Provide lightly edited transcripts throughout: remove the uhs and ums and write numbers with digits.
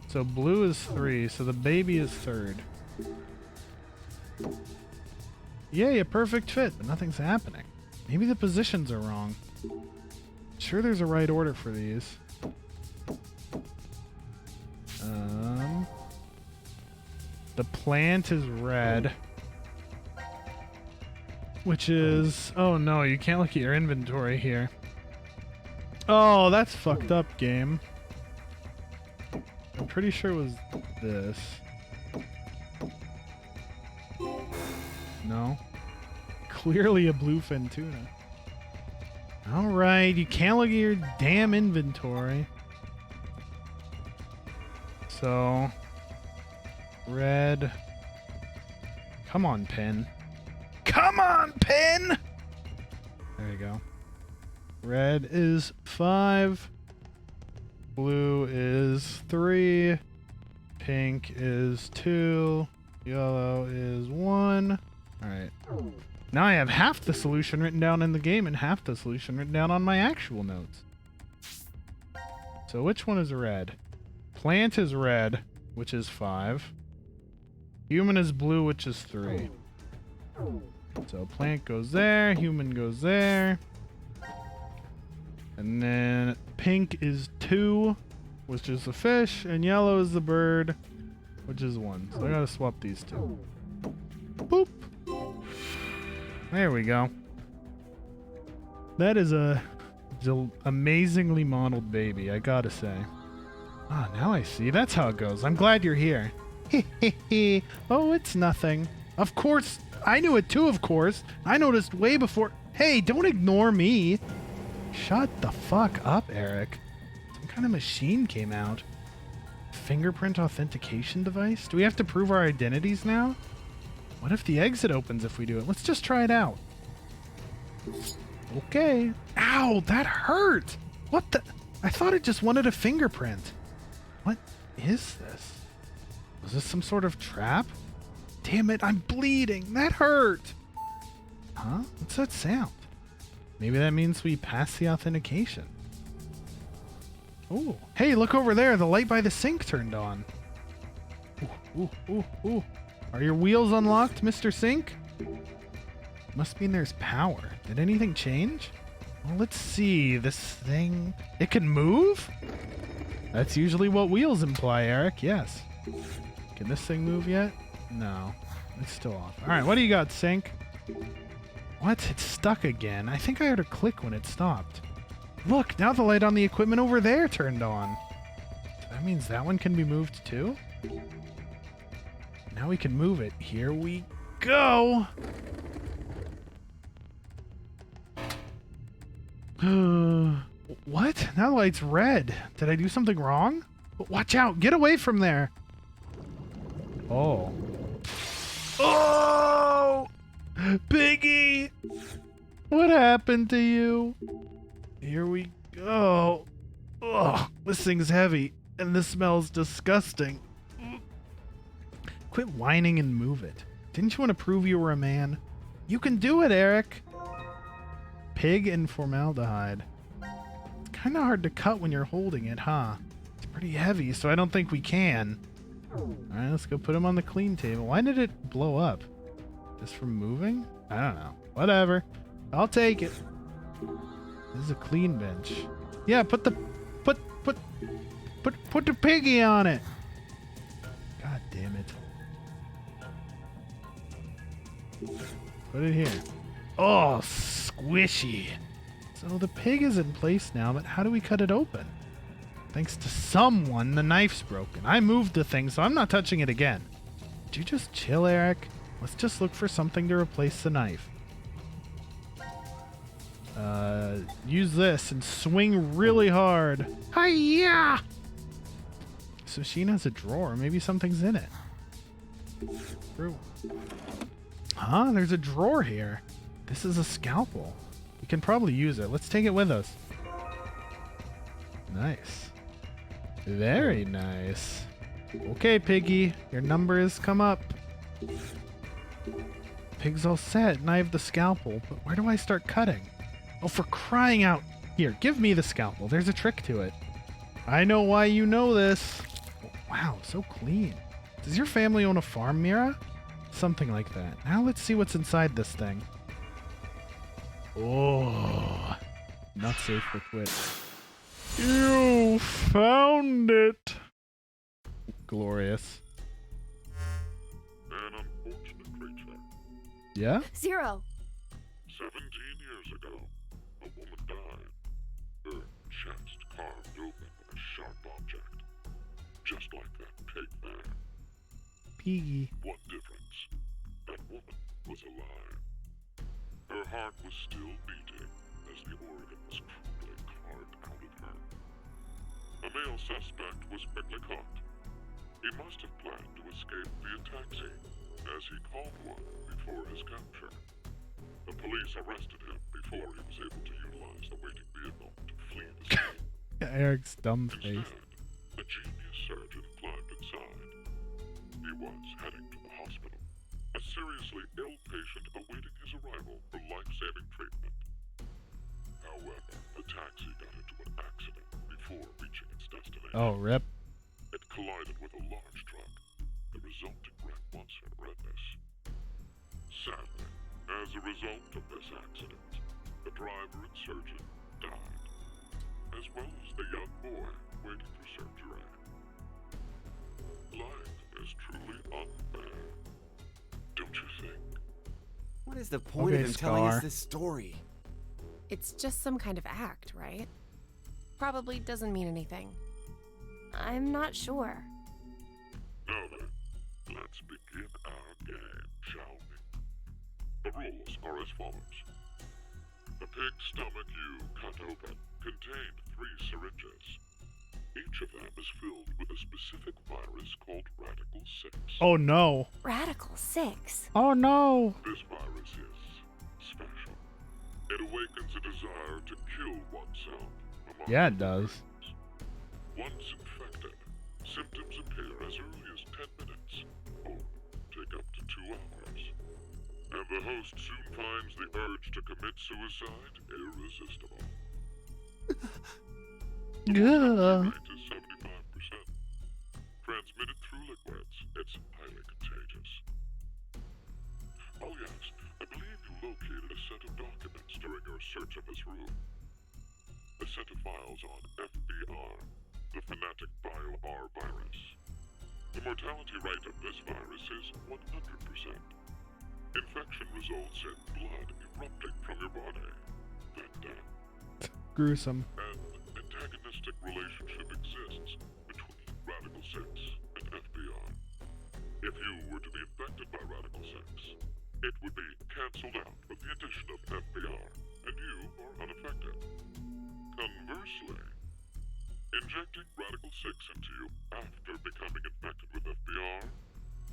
So blue is 3, so the baby is 3rd. Yay, a perfect fit, but nothing's happening. Maybe the positions are wrong. Sure there's a right order for these. The plant is red. Which is... Oh no, you can't look at your inventory here. Oh, that's fucked up, game. I'm pretty sure it was this. No. Clearly a bluefin tuna. Alright, you can't look at your damn inventory. So... Red... Come on, pen. Come on, pen! There you go. Red is 5. Blue is 3. Pink is 2. Yellow is 1. Alright. Now I have half the solution written down in the game and half the solution written down on my actual notes. So which one is red? Plant is red, which is 5. Human is blue, which is 3. So plant goes there, human goes there. And then pink is 2, which is the fish, and yellow is the bird, which is 1. So I gotta swap these two. Boop! There we go. That is a amazingly modeled baby, I gotta say. Ah, now I see. That's how it goes. I'm glad you're here. Oh, it's nothing. Of course. I knew it too, of course. I noticed way before. Hey, don't ignore me. Shut the fuck up, Eric. Some kind of machine came out. Fingerprint authentication device? Do we have to prove our identities now? What if the exit opens if we do it? Let's just try it out. Okay. Ow, that hurt. What the? I thought it just wanted a fingerprint. What is this? Was this some sort of trap? Damn it, I'm bleeding. That hurt. Huh? What's that sound? Maybe that means we pass the authentication. Oh, hey, look over there. The light by the sink turned on. Ooh, ooh, ooh, ooh. Are your wheels unlocked, Mr. Sink? Must mean there's power. Did anything change? Well, let's see. This thing... It can move? That's usually what wheels imply, Eric. Yes. Can this thing move yet? No. It's still off. Alright, what do you got, Sink? What? It's stuck again. I think I heard a click when it stopped. Look, now the light on the equipment over there turned on. So that means that one can be moved too? Now we can move it. Here we go! What? Now the light's red. Did I do something wrong? Watch out! Get away from there! Oh. Oh! Piggy! What happened to you? Here we go. Ugh, this thing's heavy, and this smells disgusting. Quit whining and move it. Didn't you want to prove you were a man? You can do it, Eric! Pig and formaldehyde. It's kind of hard to cut when you're holding it, huh? It's pretty heavy, so I don't think we can. Alright, let's go put him on the clean table. Why did it blow up? Just from moving? I don't know. Whatever. I'll take it. This is a clean bench. Yeah, put the piggy on it. God damn it. Put it here. Oh, squishy. So the pig is in place now, but how do we cut it open? Thanks to someone, the knife's broken. I moved the thing, so I'm not touching it again. Would you just chill, Eric? Let's just look for something to replace the knife. Use this and swing really hard. Hi-ya! So Sheen has a drawer. Maybe something's in it. True. Huh? There's a drawer here. This is a scalpel. We can probably use it. Let's take it with us. Nice. Very nice. Okay, Piggy. Your number has come up. Pig's all set, and I have the scalpel, but where do I start cutting? Oh, for crying out. Here, give me the scalpel. There's a trick to it. I know why you know this. Wow, so clean. Does your family own a farm, Mira? Something like that. Now let's see what's inside this thing. Oh, not safe for quit. You found it. Glorious. An unfortunate creature. Yeah? Zero. 17 years ago, a woman died. Her chest carved open with a sharp object. Just like that pig there. Piggy. One difference. That woman was alive. Her heart was still beating as the organ was crudely carved out of her. A male suspect was quickly caught. He must have planned to escape via taxi, as he called one before his capture. The police arrested him before he was able to utilize the waiting vehicle to flee the scene. Eric's dumb face. Instead, a genius surgeon climbed inside. He was heading to the hospital. A seriously ill patient awaiting his arrival for life-saving treatment. However, the taxi got into an accident before reaching its destination. Oh, rip. It collided with a large truck. The resulting wreck was horrendous. Sadly, as a result of this accident, the driver and surgeon died, as well as the young boy waiting for surgery. Life is truly unfair, don't you think? What is the point of Okay, him telling us Scar. this story? It's just some kind of act, right? Probably doesn't mean anything. I'm not sure. Now then, let's begin our game, shall we? The rules are as follows. The pig's stomach you cut open contained 3 syringes. Each of them is filled with a specific virus called Radical 6. Oh, no. Radical 6. Oh, no. This virus is special. It awakens a desire to kill oneself. among Yeah, it other does. things. Once infected, symptoms appear as early as 10 minutes, or take up to 2 hours. And the host soon finds the urge to commit suicide irresistible. The Yeah. rate is 75%. Transmitted through liquids, it's highly contagious. Oh yes, I believe you located a set of documents during your search of this room. A set of files on FBR, the fanatic Biolab virus. The mortality rate of this virus is 100%. Infection results in blood erupting from your body. Then death. Gruesome. An antagonistic relationship exists between Radical 6 and FBR. If you were to be infected by Radical 6, it would be cancelled out with the addition of FBR, and you are unaffected. Conversely, injecting Radical 6 into you after becoming infected with FBR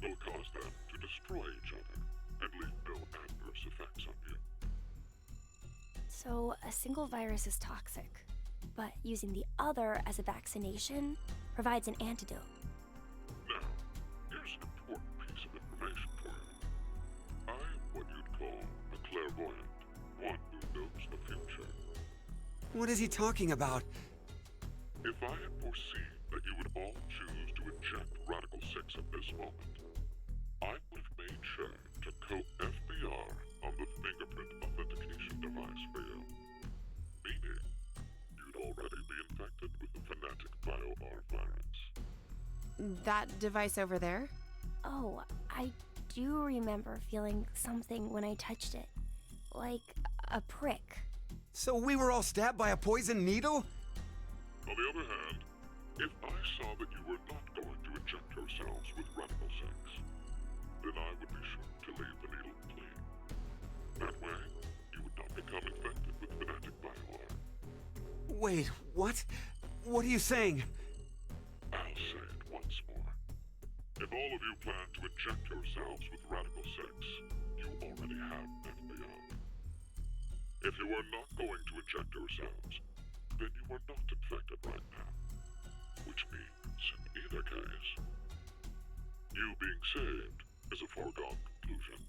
will cause them to destroy each other and leave no adverse effects on you. So a single virus is toxic, but using the other as a vaccination provides an antidote. Now, here's an important piece of information for you. I am what you'd call a clairvoyant, one who knows the future. What is he talking about? If I had foreseen that you would all choose to inject Radical 6 at this moment, I would have made sure to coat FBR on the fingerprint authentication device for you. Meaning, you'd already be infected with the fanatic BioR virus. That device over there? Oh, I do remember feeling something when I touched it. Like a prick. So we were all stabbed by a poison needle? On the other hand, if I saw that you were not going to inject yourselves with Radical 6, then I would be sure to leave the needle clean. That way, you would not become infected with fanatic BioR. Wait, what? What are you saying? I'll say it once more. If all of you plan to inject yourselves with Radical 6, you already have FBR. If you are not going to inject yourselves, then you are not infected right now. Which means, in either case, you being saved is a foregone conclusion.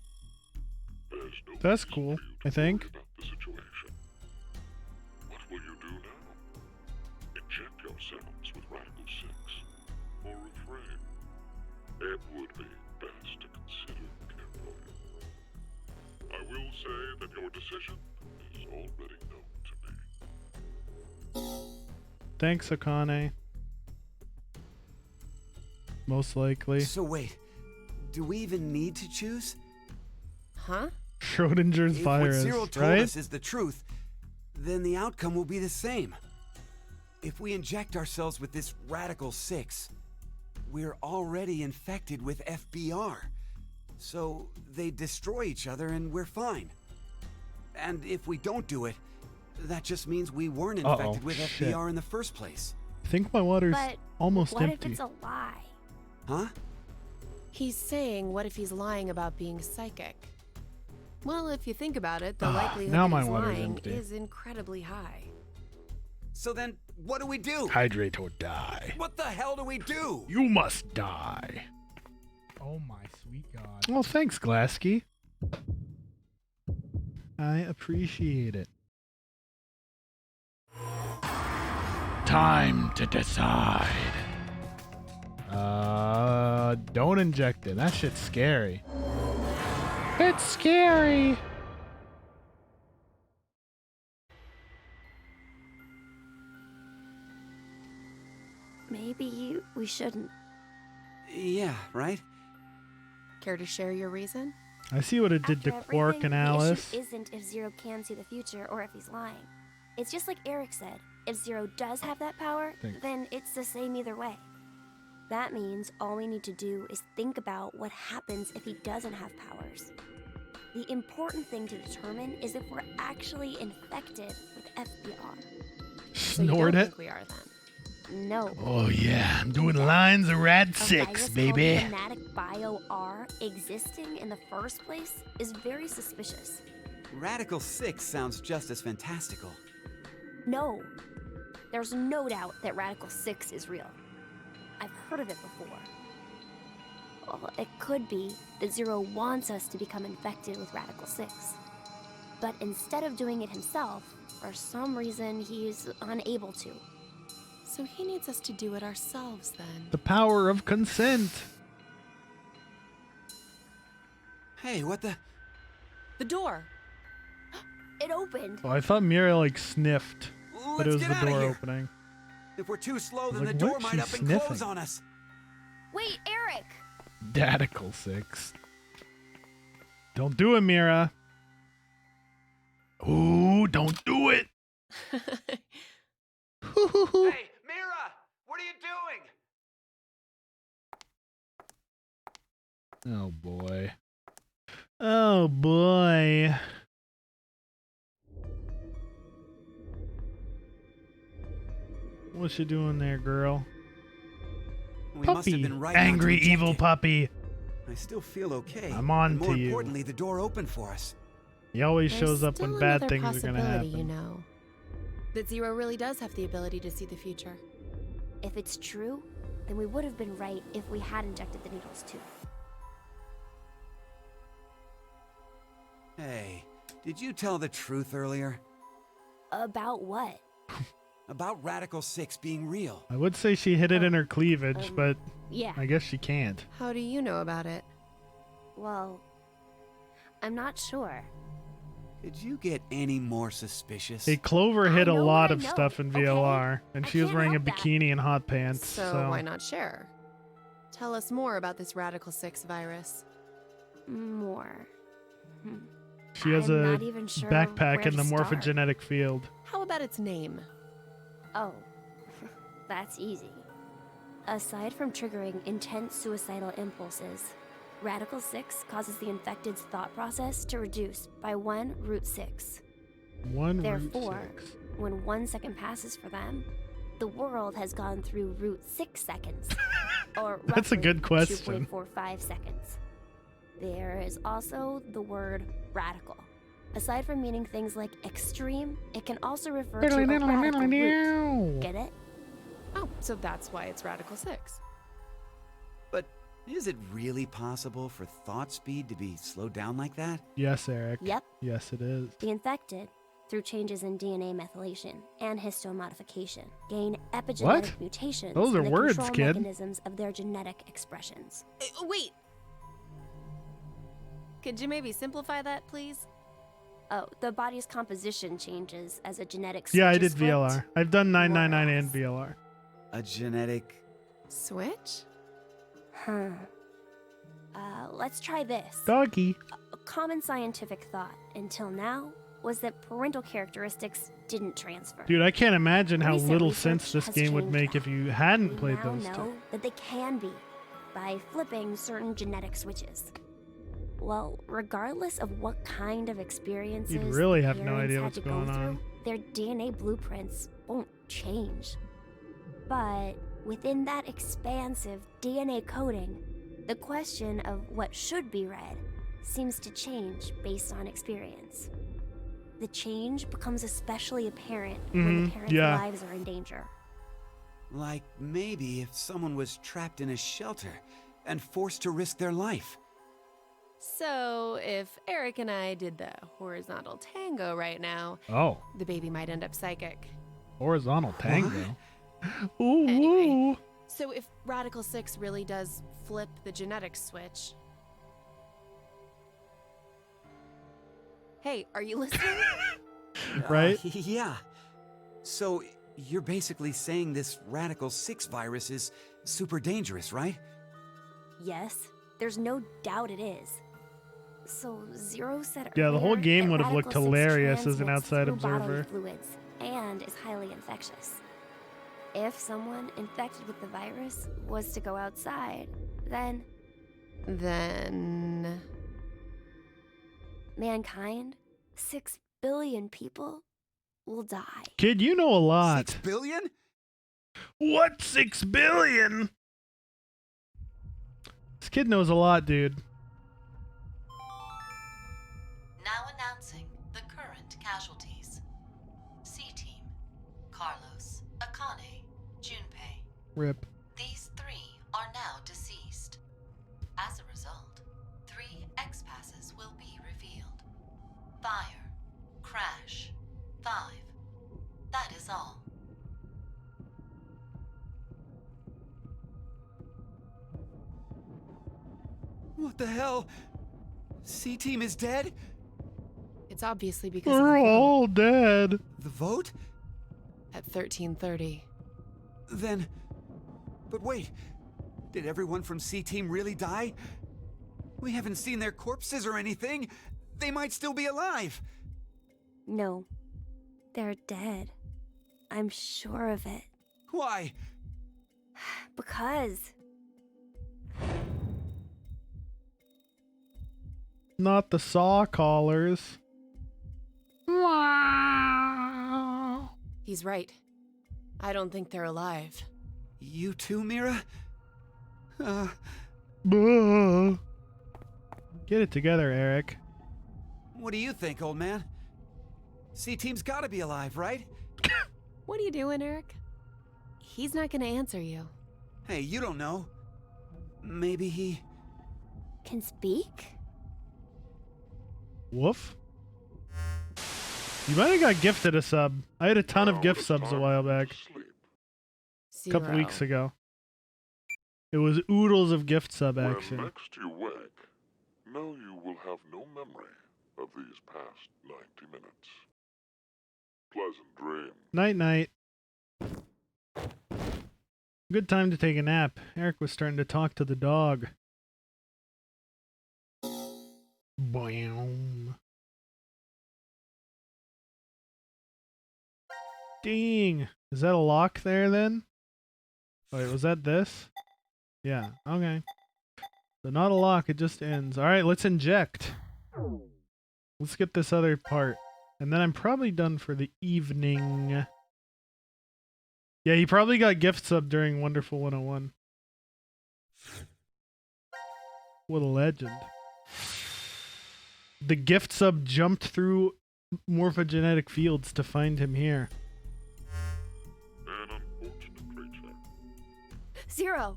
There's no That's reason cool, for you to I think. worry about the situation. yourselves with Radical 6, or refrain. It would be best to consider carefully. I will say that your decision is already known to me. Thanks, Akane. Most likely. So wait, do we even need to choose? Huh? Schrodinger's If virus, what Cyril told right? us is the truth, then the outcome will be the same. If we inject ourselves with this Radical 6, we're already infected with FBR. So they destroy each other and we're fine. And if we don't do it, that just means we weren't infected with shit. FBR in the first place. I think my water's But almost what empty. if it's a lie? Huh? He's saying, what if he's lying about being psychic? Well, if you think about it, the likelihood now that my he's water's lying empty. is incredibly high. So then, what do we do? Hydrate or die. What the hell do we do? You must die. Oh my sweet god. Well, thanks, Glasky. I appreciate it. Time to decide. Don't inject it. That shit's scary. It's scary. Maybe we shouldn't. Yeah, right? Care to share your reason? I see what it did to After Quark everything, and Alice. The issue isn't if Zero can see the future or if he's lying. It's just like Eric said. If Zero does have that power, Thanks. then it's the same either way. That means all we need to do is think about what happens if he doesn't have powers. The important thing to determine is if we're actually infected with FBR. So you Snort don't it. think we are then? No. Oh yeah, I'm doing lines of Rad A 6, virus baby. called Fanatic Bio-R existing in the first place is very suspicious. Radical 6 sounds just as fantastical. No. There's no doubt that Radical 6 is real. I've heard of it before. Well, it could be that Zero wants us to become infected with Radical 6. But instead of doing it himself, for some reason he's unable to. So he needs us to do it ourselves then. The power of consent. Hey, what the? The door! It opened! Oh, I thought Mira like sniffed, but it Let's was get the outta door here. opening. If we're too slow, then Like, the door what? might She's up and sniffing. close on us. Wait, Eric! Dadical 6. Don't do it, Mira. Ooh, don't do it. Hey, Mira! What are you doing? Oh boy. Oh boy. What's you doing there, girl? We must have Puppy. been right not to Angry inject evil it. puppy. I still feel okay. I'm on and more to you. importantly, the door opened for us. He always There's shows up still when bad another things are gonna possibility, happen. you know. That Zero really does have the ability to see the future. If it's true, then we would have been right if we had injected the needles too. Hey, did you tell the truth earlier? About what? About Radical 6 being real? I would say she hid it in her cleavage, but Yeah. I guess she can't. How do you know about it? Well, I'm not sure. Did you get any more suspicious? Hey, Clover hid I a know lot what I of know, stuff in okay? VLR, and I she was can't wearing a help that. bikini and hot pants. So why not share? Tell us more about this Radical 6 virus. More. She has I'm a not even sure backpack where in the to start. morphogenetic field. How about its name? Oh, that's easy. Aside from triggering intense suicidal impulses, Radical 6 causes the infected's thought process to reduce by 1√6. Therefore, when 1 second passes for them, the world has gone through √6 seconds. Or That's a roughly good question. 2.45 seconds. There is also the word radical. Aside from meaning things like extreme, it can also refer to a radical root. Get it? Oh, so that's why it's Radical 6. But is it really possible for thought speed to be slowed down like that? Yes, Eric. Yep. Yes, it is. The infected, through changes in DNA methylation and histomodification, gain epigenetic mutations Those are in the words, control kid. mechanisms of their genetic expressions. Wait! Could you maybe simplify that, please? Oh, the body's composition changes as a genetic Yeah, I switch did is flipped. VLR. I've done More or 999 and less. VLR. A genetic. Switch? Huh. Let's try this. Doggy. A common scientific thought until now was that parental characteristics didn't transfer. Dude, I can't imagine how Recent little research sense this has game would changed make that. if you hadn't We played now those know two. that they can be by flipping certain genetic switches. Well, regardless of what kind of experiences You'd really have no parents idea had what's to go going through, on. their DNA blueprints won't change. But within that expansive DNA coding, the question of what should be read seems to change based on experience. The change becomes especially apparent when the parents' yeah. lives are in danger. Like maybe if someone was trapped in a shelter and forced to risk their life. So, if Eric and I did the horizontal tango right now, Oh, the baby might end up psychic. horizontal tango. Ooh, Anyway. woo. So, if Radical 6 really does flip the genetic switch. Hey, are you listening? Right? Yeah. So you're basically saying this Radical 6 virus is super dangerous, right? Yes, there's no doubt it is. So Zero said Yeah, the whole earlier game that would have looked Radical 6 hilarious as an transmits outside through bodily observer. fluids and is highly infectious. If someone infected with the virus was to go outside, then Then. mankind, 6 billion people, will die. Kid, you know a lot. 6 billion? What? 6 billion? This kid knows a lot, dude. Now announcing the current casualties. C-Team, Carlos, Akane, Junpei. Rip. These 3 are now deceased. As a result, 3 X-passes will be revealed. Fire, crash, 5. That is all. What the hell? C-Team is dead? It's obviously because of We're the vote all dead. The vote? at 1330. Then... But wait, did everyone from C-Team really die? We haven't seen their corpses or anything. They might still be alive. No, they're dead. I'm sure of it. Why? Because Not the saw callers. He's right. I don't think they're alive. You too, Mira? Buh. Get it together, Eric. What do you think, old man? C-Team's gotta be alive, right? What are you doing, Eric? He's not gonna answer you. Hey, you don't know. Maybe he... can speak? Woof. You might have got gifted a sub. I had a ton of Now gift it's subs a time while to back. sleep. A couple 0. weeks ago. It was oodles of gift sub When action. next you wake, know you will have no memory of these past 90 minutes. Pleasant dreams. Night night. Good time to take a nap. Eric was starting to talk to the dog. Boom. Ding. Is that a lock there then? Wait, was that this? Yeah, okay. So not a lock, it just ends. Alright, let's inject. Let's get this other part. And then I'm probably done for the evening. Yeah, he probably got gift sub during Wonderful 101. What a legend. The gift sub jumped through morphogenetic fields to find him here. An unfortunate creature. Zero.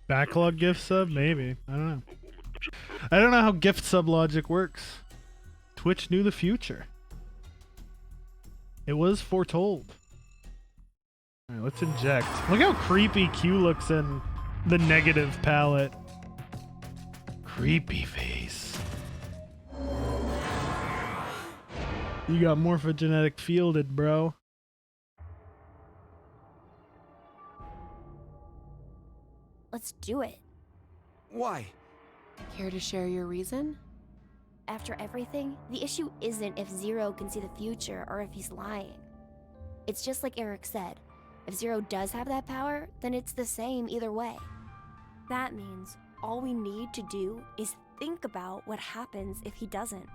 Backlog gift sub? Maybe. I don't know. I don't know how gift sub logic works. Twitch knew the future. It was foretold. Alright, let's inject. Look how creepy Q looks in the negative palette. Creepy face. You got morphogenetic fielded, bro. Let's do it. Why? Care to share your reason? After everything, the issue isn't if Zero can see the future or if he's lying. It's just like Eric said. If Zero does have that power, then it's the same either way. That means all we need to do is think about what happens if he doesn't.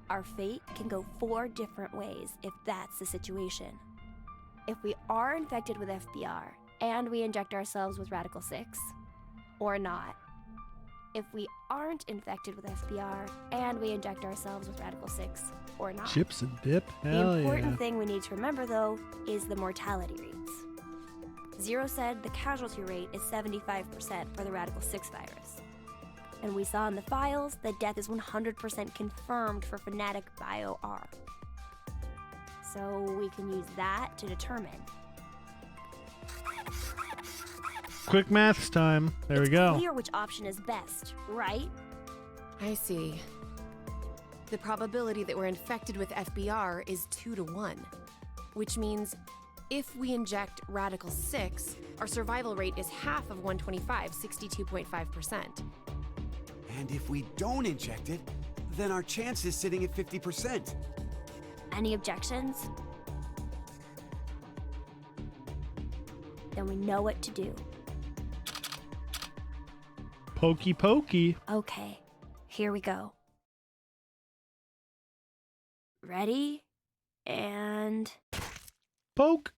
Our fate can go 4 different ways if that's the situation. If we are infected with FBR and we inject ourselves with Radical 6, or not. If we aren't infected with FBR and we inject ourselves with Radical 6, or not. Chips and dip? The Hell important yeah. thing we need to remember, though, is the mortality rates. Zero said the casualty rate is 75% for the Radical 6 virus. And we saw in the files that death is 100% confirmed for Fnatic Bio-R. So we can use that to determine. Quick maths time. There we It's go. clear which option is best, right? I see. The probability that we're infected with FBR is 2 to 1, which means if we inject Radical 6, our survival rate is half of 125, 62.5%. And if we don't inject it, then our chance is sitting at 50%. Any objections? Then we know what to do. Pokey pokey. Okay, here we go. Ready? And... Poke.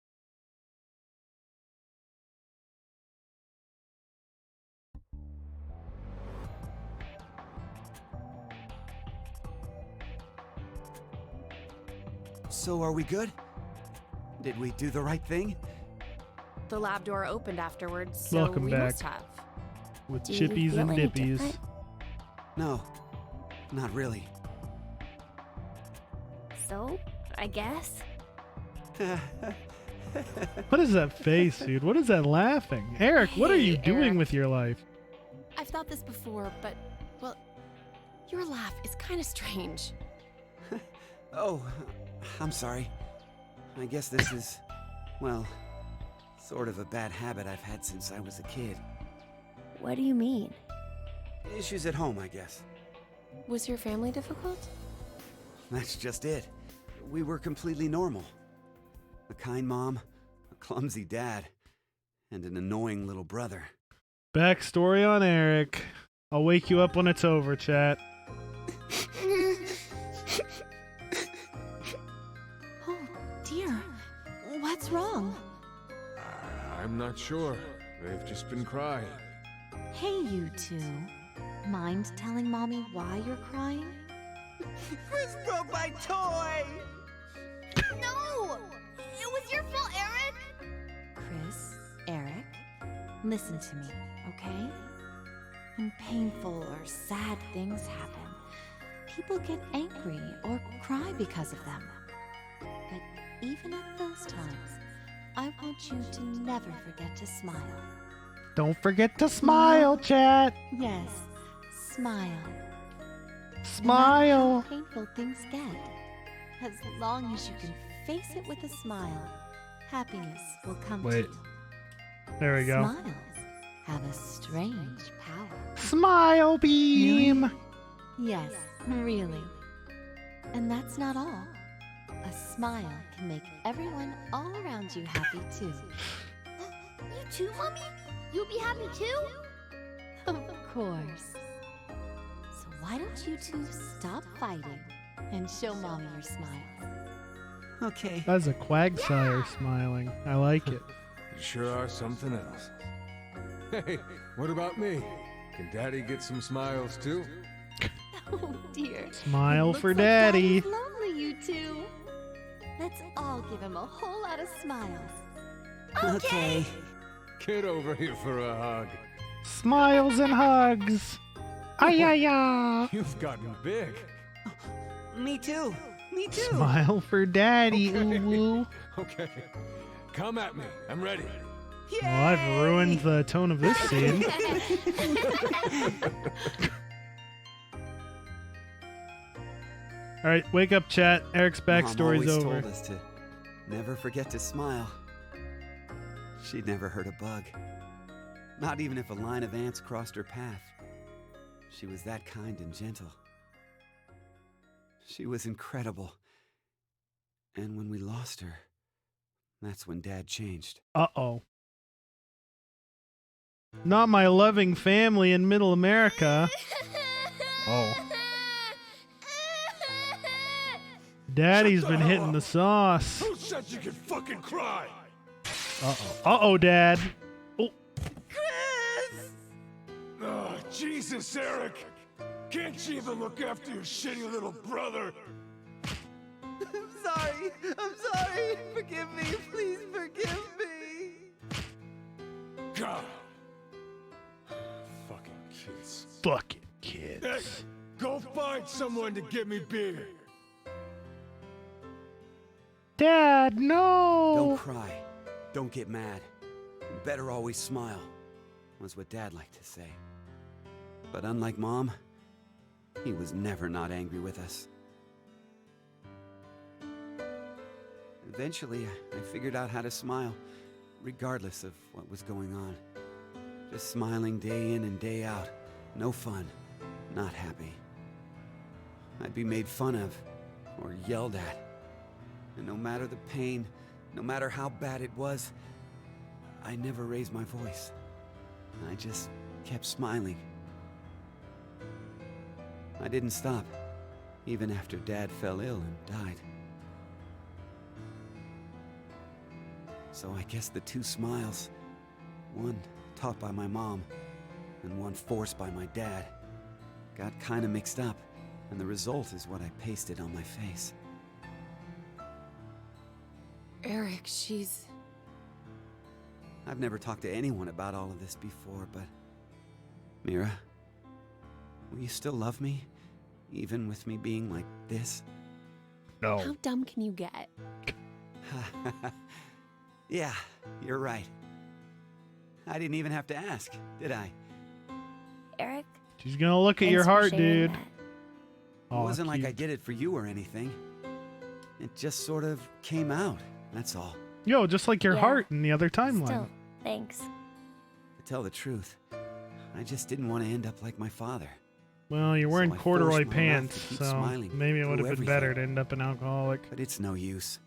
So are we good? Did we do the right thing? The lab door opened afterwards, so Welcome we back. must have. With Do you chippies feel and any dippies. different? No, not really. So, I guess? What is that face, dude? What is that laughing? Eric, what are you Hey, doing Eric. with your life? I've thought this before, but, well, your laugh is kind of strange. Oh, I'm sorry. I guess this is, well, sort of a bad habit I've had since I was a kid. What do you mean? Issues at home, I guess. Was your family difficult? That's just it. We were completely normal. A kind mom, a clumsy dad, and an annoying little brother. Backstory on Eric. I'll wake you up when it's over, chat. Oh, dear. What's wrong? I'm not sure. They've just been crying. Hey, you two. Mind telling Mommy why you're crying? Chris broke my toy! No! It was your fault, Eric! Chris, Eric, listen to me, okay? When painful or sad things happen, people get angry or cry because of them. But even at those times, I want you to never forget to smile. Don't forget to smile, chat. Yes, smile. Smile. No matter how painful things get, as long as you can face it with a smile, happiness will come Wait. to you. There we go. Smiles have a strange power. Smile beam. Yes, really. And that's not all. A smile can make everyone all around you happy too. You too, Mommy? You'll be happy too? Of course. So why don't you two stop fighting and show Mommy your smiles? Okay. That's a Quagsire smiling. I like it. You sure are something else. Hey, what about me? Can Daddy get some smiles too? Oh dear. Smile Looks for like Daddy. Daddy's lonely, you two. Let's all give him a whole lot of smiles. Okay. Get over here for a hug. Smiles and hugs. Ay, ay, ay. You've gotten big. Me too. Me too. Smile for daddy, Okay. ooh woo. Okay. Come at me. I'm ready. Well, I've ruined the tone of this scene. All right, wake up, chat. Eric's Mom backstory's always over. told us to never forget to smile. She'd never hurt a bug. Not even if a line of ants crossed her path. She was that kind and gentle. She was incredible. And when we lost her, that's when Dad changed. Uh-oh. Not my loving family in Middle America. Oh. Daddy's Shut the been hell hitting up. the sauce. Who said you could fucking cry? Uh-oh. Uh-oh, Dad. Oh. Oh, Jesus, Eric. Can't you even look after your shitty little brother? I'm sorry. Forgive me. Please forgive me. God. Fucking kids. Fucking kids. Hey, go find someone to get me beer. Dad, no. Don't cry. Don't get mad. You better always smile, was what Dad liked to say. But unlike Mom, he was never not angry with us. Eventually, I figured out how to smile, regardless of what was going on. Just smiling day in and day out. No fun. Not happy. I'd be made fun of, or yelled at. And no matter the pain, no matter how bad it was, I never raised my voice. I just kept smiling. I didn't stop, even after Dad fell ill and died. So I guess the two smiles, one taught by my mom and one forced by my dad, got kinda mixed up, and the result is what I pasted on my face. Eric, she's... I've never talked to anyone about all of this before, but... Mira, will you still love me? Even with me being like this? No. How dumb can you get? Yeah, you're right. I didn't even have to ask, did I? Eric? She's gonna look at Thanks your for heart, sharing dude. that. It Aw, wasn't like I cute. did it for you or anything. It just sort of came out, that's all. Yo, just like your Yeah. heart in the other timeline. Still, thanks. To tell the truth, I just didn't want to end up like my father. Well, you're wearing So I corduroy forced my mouth pants, to keep so smiling maybe it would have through been better to everything. end up an alcoholic. But it's no use.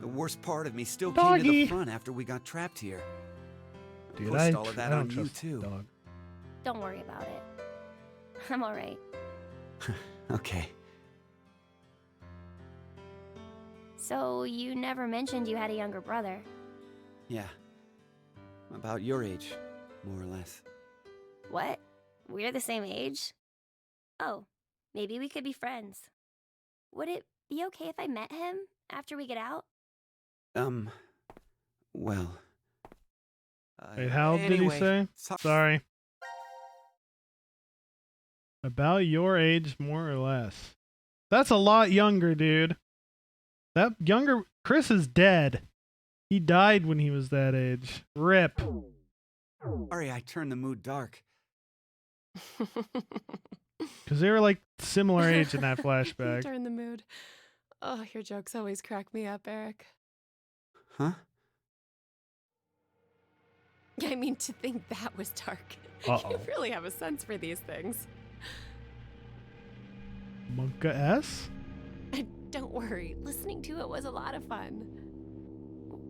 The worst part of me still came to Doggy. the front after we got trapped here. I Dude, pushed I all of that don't on you trust too. dog. Don't worry about it. I'm alright. Okay. So, you never mentioned you had a younger brother. Yeah. About your age, more or less. What? We're the same age? Oh, maybe we could be friends. Would it be okay if I met him after we get out? Well. Wait, how old did he anyway, say? Sorry. About your age, more or less. That's a lot younger, dude. That younger... Chris is dead. He died when he was that age. Rip. Sorry, I turned the mood dark. Because they were like similar age in that flashback. Turn the mood. Oh, your jokes always crack me up, Eric. Huh? I mean, to think that was dark. Uh-oh. You really have a sense for these things. Monka S? Don't worry, listening to it was a lot of fun.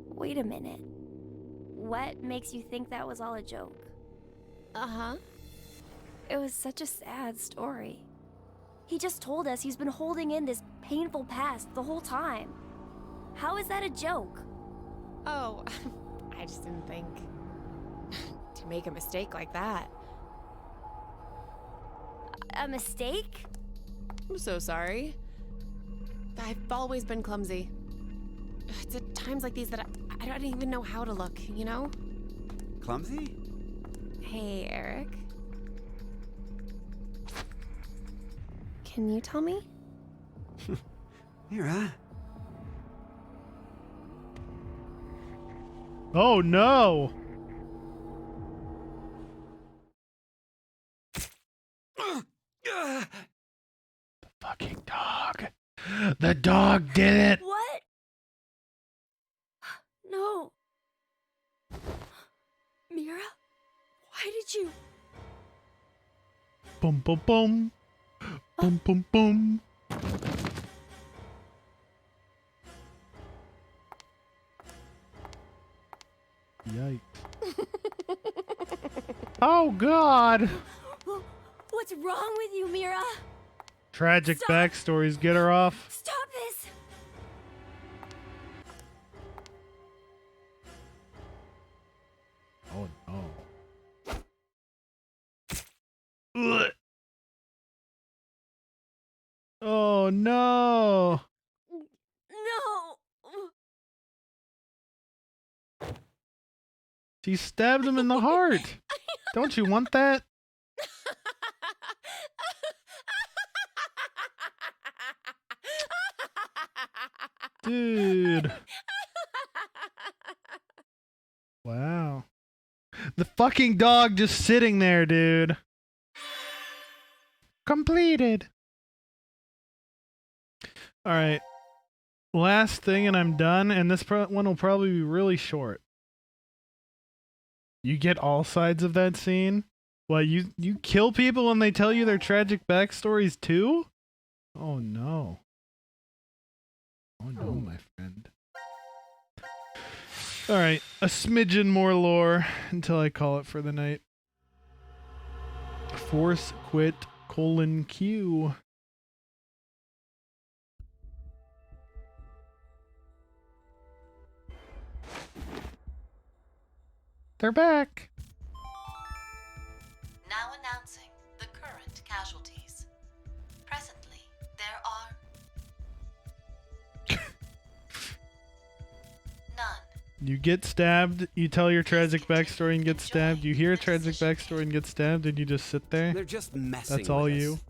Wait a minute. What makes you think that was all a joke? Uh-huh. It was such a sad story. He just told us he's been holding in this painful past the whole time. How is that a joke? Oh, I just didn't think to make a mistake like that. A mistake? I'm so sorry. I've always been clumsy. It's at times like these that I don't even know how to look, you know? Clumsy? Hey, Eric. Can you tell me? Mira? Oh no! The fucking dog. The dog did it! What? No. Mira? Why did you? Boom, boom, boom. Boom, boom, boom. Yikes. Oh, God. What's wrong with you, Mira? Tragic Stop. backstories. Get her off. Stop this! Oh, no. Ugh. Oh, no. No! She stabbed him in the heart. Don't you want that? Dude. Wow. The fucking dog just sitting there, dude. Completed. All right. Last thing and I'm done, and this one will probably be really short. You get all sides of that scene? Well, you kill people and they tell you their tragic backstories too? Oh no. Oh no, my friend. Alright, a smidgen more lore until I call it for the night. Force quit : Q. They're back. Now announcing the current casualties. Presently, there are none. You get stabbed, you tell your tragic backstory and get stabbed, you hear a tragic backstory and get stabbed, and you just sit there? They're just messing That's all with you? us.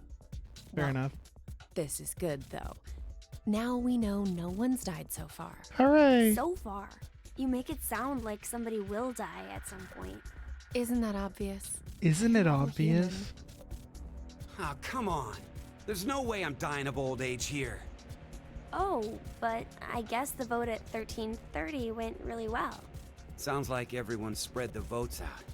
Fair Well, enough. This is good, though. Now we know no one's died so far. Hooray! So far. You make it sound like somebody will die at some point. Isn't that obvious? Isn't it We're all obvious? human. Oh, come on. There's no way I'm dying of old age here. Oh, but I guess the vote at 1330 went really well. Sounds like everyone spread the votes out.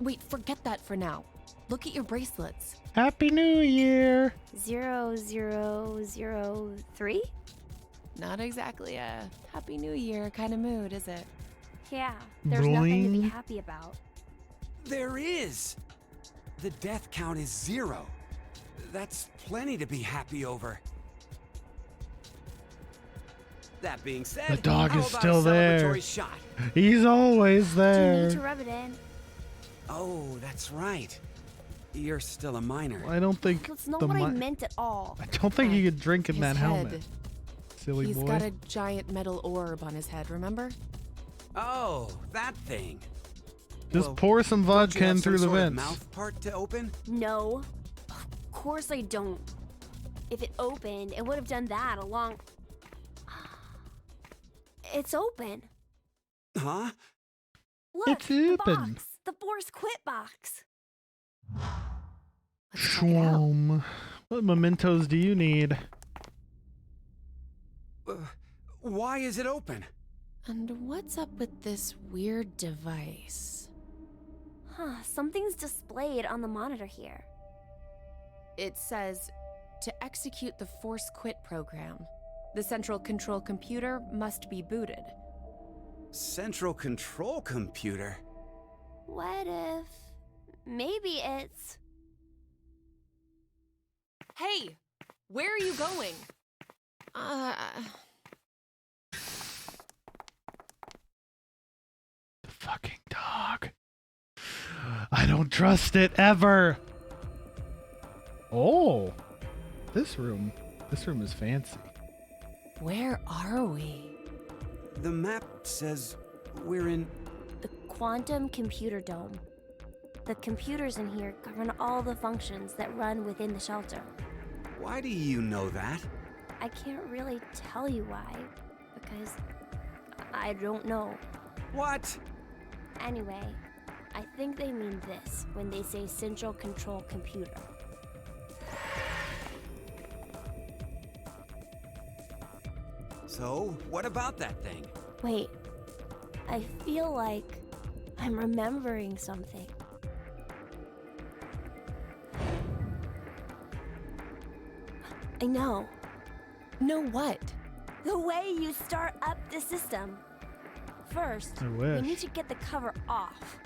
Wait, forget that for now. Look at your bracelets. Happy New Year! 0003? Not exactly a Happy New Year kind of mood, is it? Yeah, there's nothing to be Boing. happy about. There is! The death count is 0. That's plenty to be happy over. That being said, The dog how is about still a there. celebratory shot? He's always Do you need there. to rub it in? Oh, that's right. You're still a minor. I don't think That's not the what I mi- meant at all. I don't think you could drink in His that head. helmet. Silly He's boy. got a giant metal orb on his head, remember? Oh, that thing. Just Well, pour some don't you vodka have in through some the sort of vents. mouth part to open? No. Of course I don't. If it opened, it would have done that a long... It's open. Huh? Look, It's the open. box. The Force Quit box. Let's check it out. Schwom. What mementos do you need? Why is it open? And what's up with this weird device? Huh, something's displayed on the monitor here. It says, to execute the Force Quit program, the central control computer must be booted. Central control computer? What if... Maybe it's... Hey! Where are you going? The fucking dog. I don't trust it ever. Oh. This room is fancy. Where are we? The map says we're in... the Quantum Computer Dome. The computers in here govern all the functions that run within the shelter. Why do you know that? I can't really tell you why, because I don't know. What? Anyway, I think they mean this when they say central control computer. So, what about that thing? Wait, I feel like I'm remembering something. I know. Know what? The way you start up the system. First, I we wish. need to get the cover off.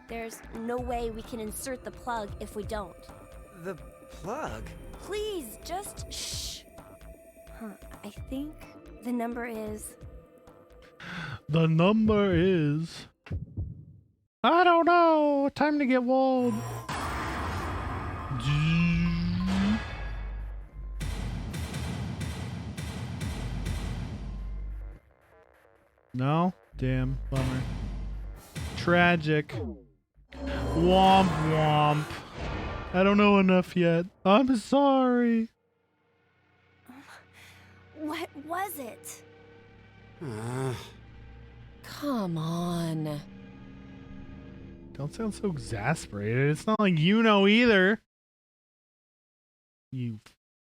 There's no way we can insert the plug if we don't. The plug? Please, just shh. I think the number is... The number is... I don't know. Time to get walled. No? Damn. Bummer. Tragic. Womp womp. I don't know enough yet. I'm sorry. What was it? Come on. Don't sound so exasperated. It's not like you know either. You